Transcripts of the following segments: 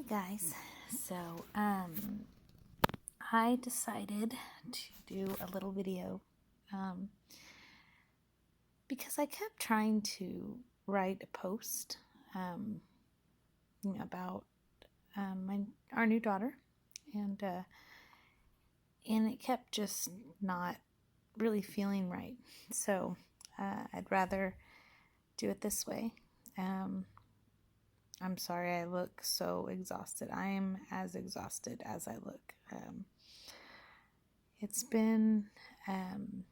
Guys, so I decided to do a little video because I kept trying to write a post about our new daughter, and it kept just not really feeling right. So I'd rather do it this way. I'm sorry I look so exhausted. I am as exhausted as I look. It's been an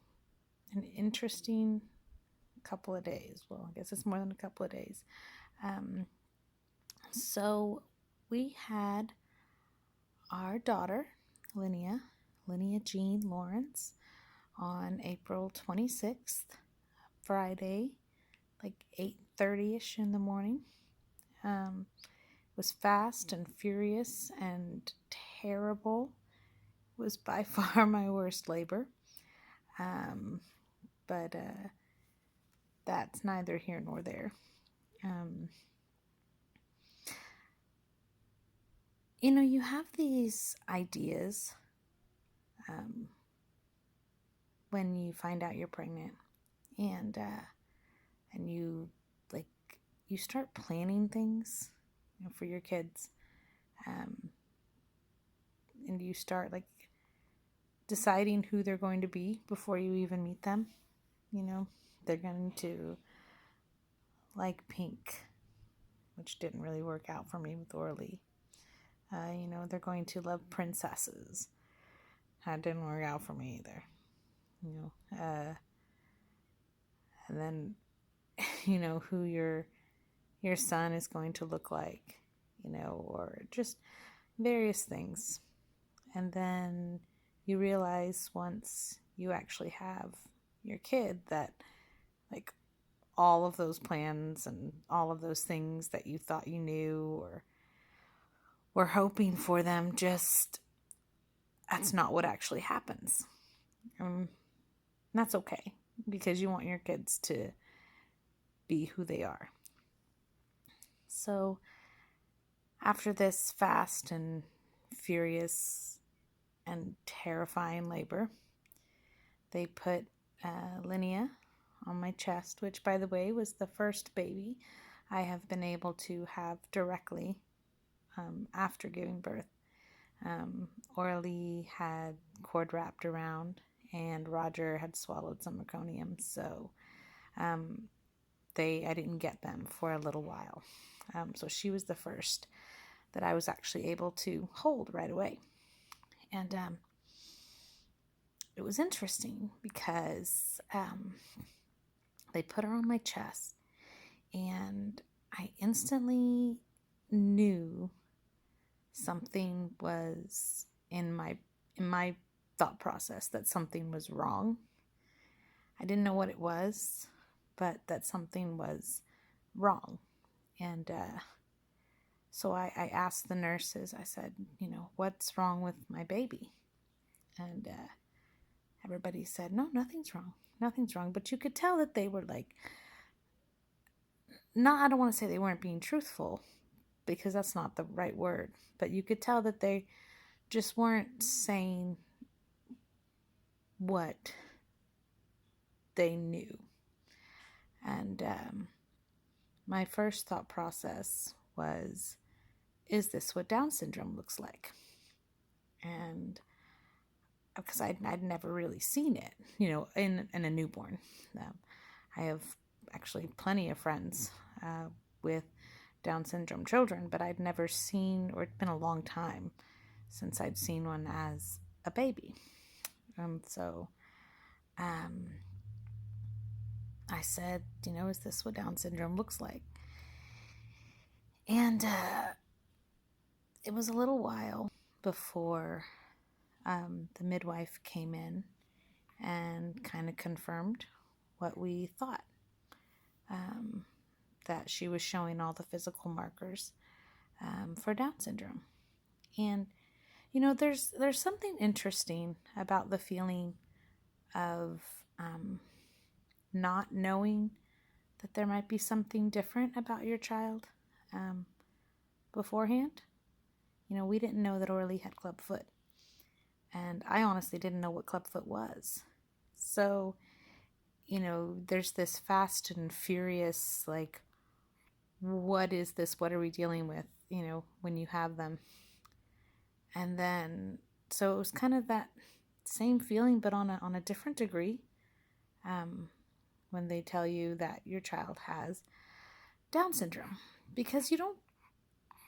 interesting couple of days. Well, I guess it's more than a couple of days. So we had our daughter, Linnea Jean Lawrence, on April 26th, Friday, like 8:30ish in the morning. It was fast and furious and terrible. It was by far my worst labor. But that's neither here nor there. You have these ideas when you find out you're pregnant, and you start planning things for your kids, and you start deciding who they're going to be before you even meet them. They're going to like pink, which didn't really work out for me with Orly. They're going to love princesses. That didn't work out for me either. And then, who your son is going to look like, or just various things. And then you realize once you actually have your kid that all of those plans and all of those things that you thought you knew or were hoping for them, that's not what actually happens. That's okay, because you want your kids to be who they are. So after this fast and furious and terrifying labor, they put Linnea on my chest, which, by the way, was the first baby I have been able to have directly after giving birth. Orly had cord wrapped around, and Roger had swallowed some meconium, so I didn't get them for a little while. So she was the first that I was actually able to hold right away. And it was interesting because they put her on my chest, and I instantly knew something was in my thought process, that something was wrong. I didn't know what it was, but that something was wrong. And so I asked the nurses, I said, what's wrong with my baby? And everybody said, no, nothing's wrong. Nothing's wrong. But you could tell that they were I don't want to say they weren't being truthful, because that's not the right word, but you could tell that they just weren't saying what they knew. And my first thought process was, is this what Down syndrome looks like? And because I'd never really seen it, in a newborn. I have actually plenty of friends with Down syndrome children, but I'd never seen, or it'd been a long time since I'd seen one as a baby. So I said, is this what Down syndrome looks like? And it was a little while before the midwife came in and kind of confirmed what we thought, that she was showing all the physical markers for Down syndrome. And there's something interesting about the feeling of not knowing that there might be something different about your child beforehand. We didn't know that Orly had clubfoot. And I honestly didn't know what clubfoot was. So, there's this fast and furious, like, what is this? What are we dealing with, when you have them? And then, so it was kind of that same feeling, but on a different degree. When they tell you that your child has Down syndrome, because you don't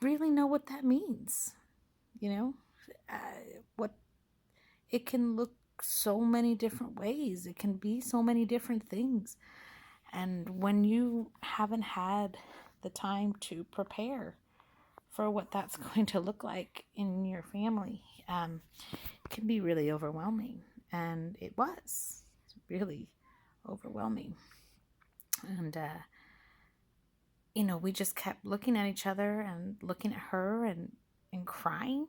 really know what that means. What it can look so many different ways. It can be so many different things. And when you haven't had the time to prepare for what that's going to look like in your family, it can be really overwhelming. And it was really overwhelming. And, we just kept looking at each other and looking at her and crying.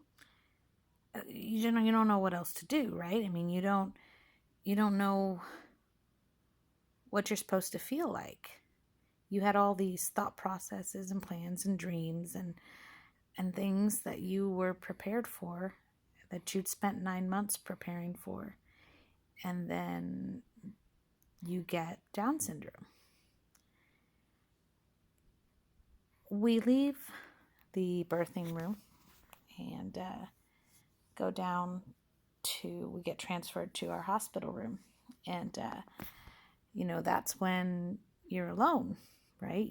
You don't know what else to do, right? I mean, you don't know what you're supposed to feel like. You had all these thought processes and plans and dreams and things that you were prepared for, that you'd spent 9 months preparing for. And then you get Down syndrome. We leave the birthing room and go down we get transferred to our hospital room. And, that's when you're alone, right?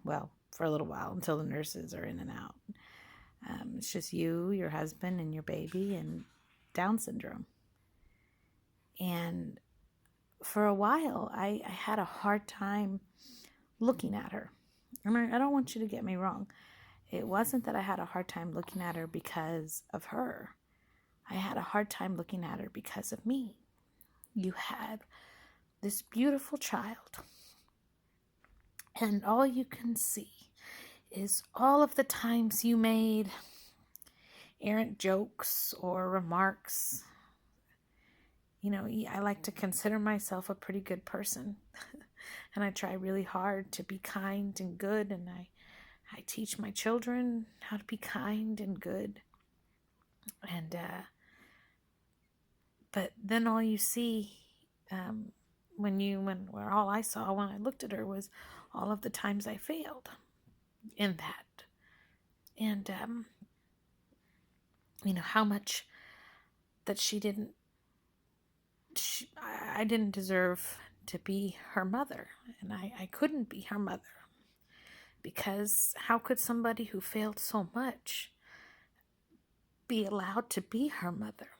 Well, for a little while until the nurses are in and out. It's just you, your husband, and your baby, and Down syndrome. And for a while, I had a hard time looking at her. I mean, I don't want you to get me wrong. It wasn't that I had a hard time looking at her because of her. I had a hard time looking at her because of me. You had this beautiful child, and all you can see is all of the times you made errant jokes or remarks. I like to consider myself a pretty good person, and I try really hard to be kind and good, and I teach my children how to be kind and good. And but then all you see, all I saw when I looked at her was all of the times I failed in that. And how much that I didn't deserve to be her mother, and I couldn't be her mother, because how could somebody who failed so much be allowed to be her mother,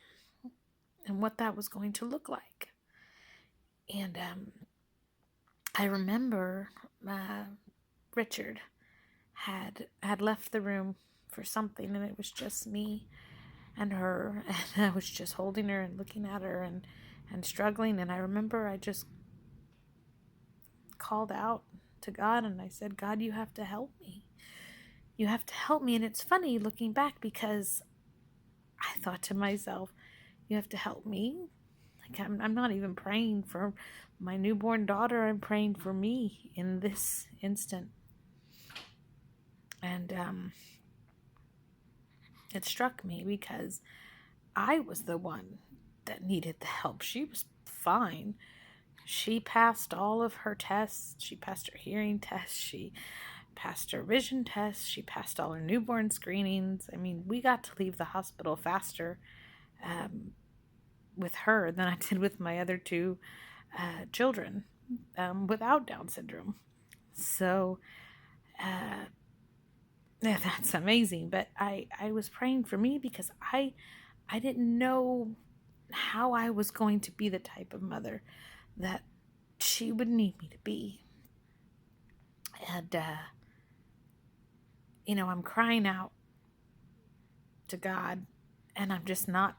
and what that was going to look like. And I remember Richard had left the room for something, and it was just me and her, and I was just holding her and looking at her and struggling. And I remember I just called out to God, and I said, God, you have to help me. You have to help me. And it's funny looking back, because I thought to myself, you have to help me? Like, I'm not even praying for my newborn daughter. I'm praying for me in this instant. And it struck me, because I was the one that needed the help. She was fine. She passed all of her tests. She passed her hearing tests. She passed her vision tests. She passed all her newborn screenings. I mean, we got to leave the hospital faster with her than I did with my other two children without Down syndrome. So yeah, that's amazing. But I was praying for me, because I didn't know how I was going to be the type of mother that she would need me to be. And I'm crying out to God, and I'm just not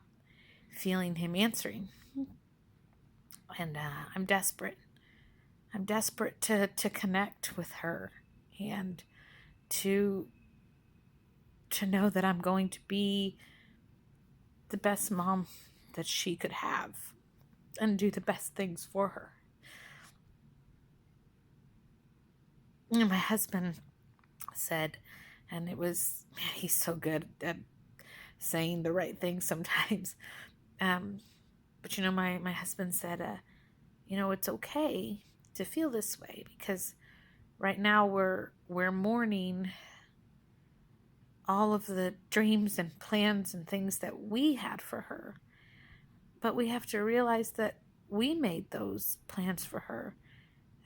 feeling him answering. And I'm desperate. I'm desperate to connect with her, and to know that I'm going to be the best mom that she could have, and do the best things for her. And my husband said, and it was, man, he's so good at saying the right thing sometimes. But my husband said, it's okay to feel this way, because right now we're mourning all of the dreams and plans and things that we had for her. But we have to realize that we made those plans for her,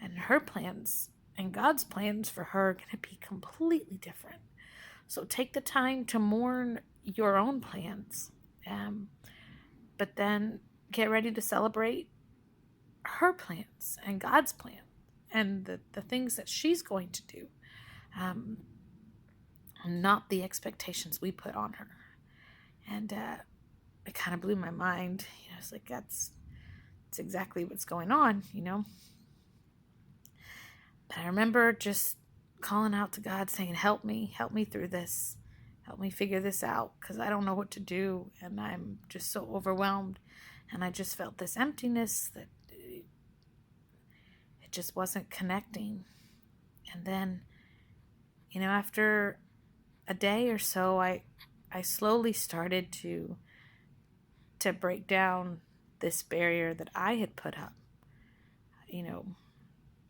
and her plans and God's plans for her are going to be completely different. So take the time to mourn your own plans, but then get ready to celebrate her plans and God's plan and the things that she's going to do, not the expectations we put on her. And it kind of blew my mind. It's like, that's exactly what's going on. But I remember just calling out to God, saying, help me through this. Help me figure this out, because I don't know what to do, and I'm just so overwhelmed. And I just felt this emptiness that it just wasn't connecting. And then, after a day or so, I slowly started to break down this barrier that I had put up,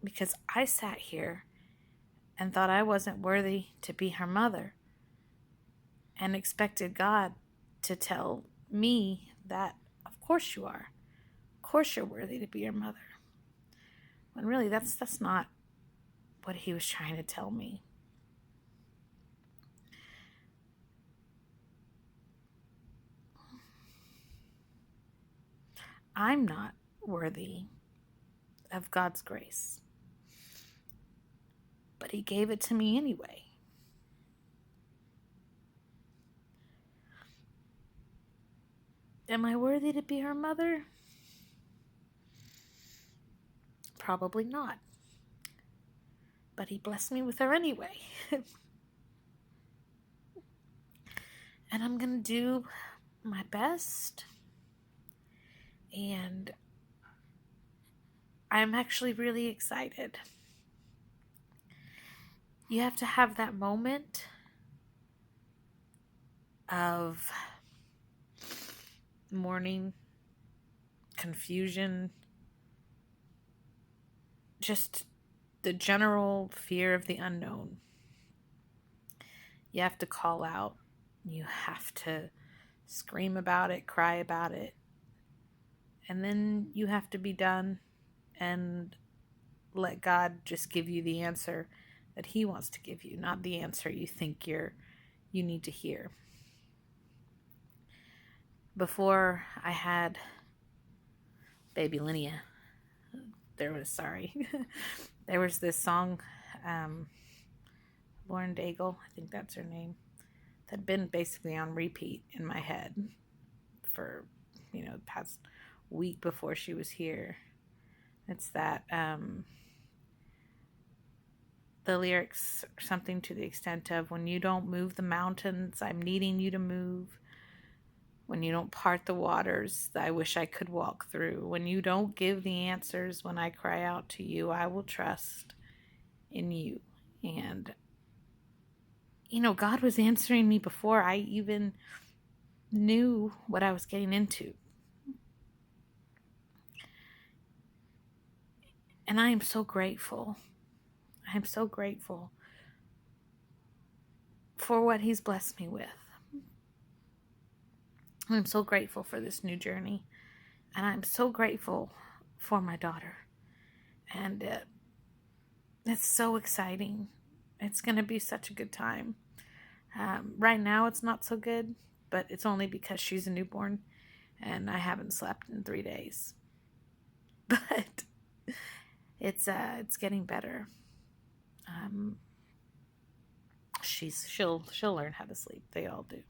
because I sat here and thought I wasn't worthy to be her mother, and expected God to tell me that, of course you are. Of course you're worthy to be your mother. When really that's not what he was trying to tell me. I'm not worthy of God's grace, but he gave it to me anyway. Am I worthy to be her mother? Probably not. But he blessed me with her anyway. And I'm going to do my best. And I'm actually really excited. You have to have that moment of mourning, confusion, just the general fear of the unknown. You have to call out. You have to scream about it, cry about it. And then you have to be done and let God just give you the answer that he wants to give you, not the answer you think you need to hear. Before I had baby Linnea, there was this song, Lauren Daigle, I think that's her name, that had been basically on repeat in my head for the past week before she was here. It's that the lyrics are something to the extent of, when you don't move the mountains, I'm needing you to move. When you don't part the waters, I wish I could walk through. When you don't give the answers, when I cry out to you, I will trust in you. And, God was answering me before I even knew what I was getting into. And I am so grateful. I am so grateful for what he's blessed me with. I'm so grateful for this new journey. And I'm so grateful for my daughter. And it's so exciting. It's going to be such a good time. Right now it's not so good, but it's only because she's a newborn and I haven't slept in 3 days. But it's getting better. She'll learn how to sleep. They all do.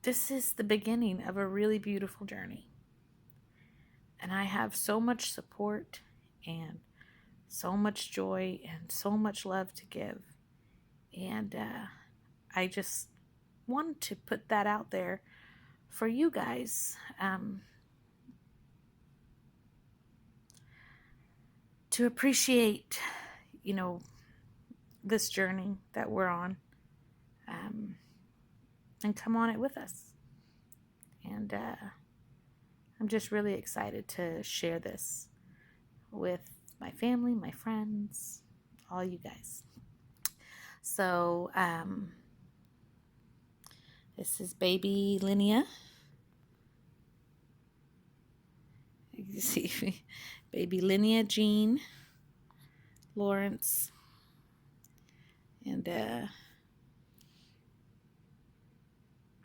This is the beginning of a really beautiful journey. And I have so much support and so much joy and so much love to give. And I just want to put that out there for you guys. To appreciate, this journey that we're on, and come on it with us. And I'm just really excited to share this with my family, my friends, all you guys. So this is baby Linnea. You see, baby Linnea Jean Lawrence. And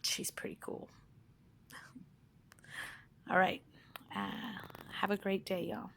she's pretty cool. All right. Have a great day, y'all.